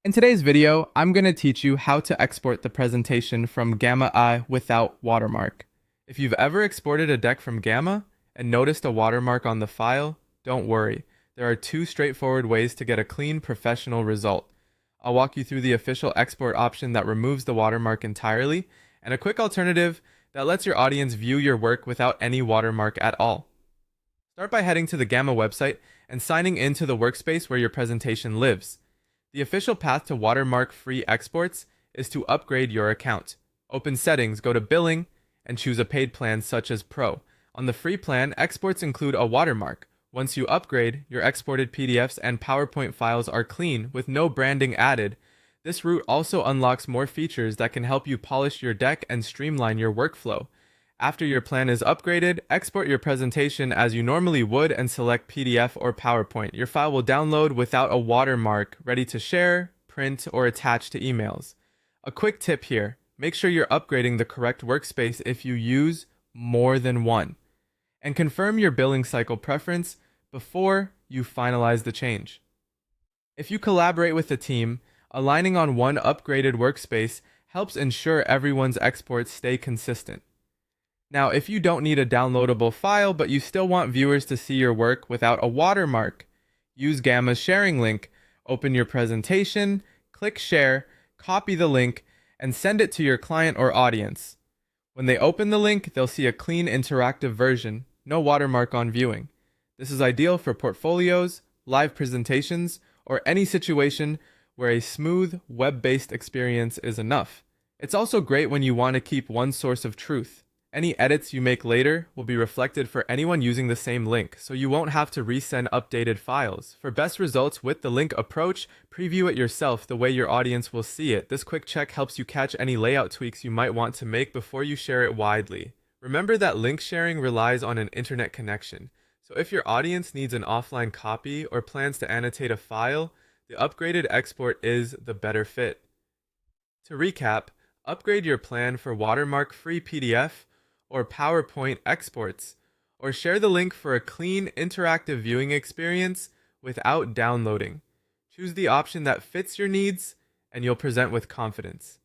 In today's video, I'm going to teach you how to export the presentation from Gamma I without watermark. If you've ever exported a deck from Gamma and noticed a watermark on the file, don't worry. There are two straightforward ways to get a clean, professional result. I'll walk you through the official export option that removes the watermark entirely, and a quick alternative that lets your audience view your work without any watermark at all. Start by heading to the Gamma website and signing into the workspace where your presentation lives. The official path to watermark-free exports is to upgrade your account. Open Settings, go to Billing, and choose a paid plan such as Pro. On the free plan, exports include a watermark. Once you upgrade, your exported PDFs and PowerPoint files are clean with no branding added. This route also unlocks more features that can help you polish your deck and streamline your workflow. After your plan is upgraded, export your presentation as you normally would and select PDF or PowerPoint. Your file will download without a watermark, ready to share, print, or attach to emails. A quick tip here, make sure you're upgrading the correct workspace if you use more than one. And confirm your billing cycle preference before you finalize the change. If you collaborate with the team, aligning on one upgraded workspace helps ensure everyone's exports stay consistent. Now, if you don't need a downloadable file, but you still want viewers to see your work without a watermark, use Gamma's sharing link. Open your presentation, click share, copy the link, and send it to your client or audience. When they open the link, they'll see a clean, interactive version, no watermark on viewing. This is ideal for portfolios, live presentations, or any situation where a smooth, web-based experience is enough. It's also great when you want to keep one source of truth. Any edits you make later will be reflected for anyone using the same link, so you won't have to resend updated files. For best results with the link approach, preview it yourself the way your audience will see it. This quick check helps you catch any layout tweaks you might want to make before you share it widely. Remember that link sharing relies on an internet connection, so if your audience needs an offline copy or plans to annotate a file, the upgraded export is the better fit. To recap, upgrade your plan for watermark-free PDF or PowerPoint exports, or share the link for a clean, interactive viewing experience without downloading. Choose the option that fits your needs, and you'll present with confidence.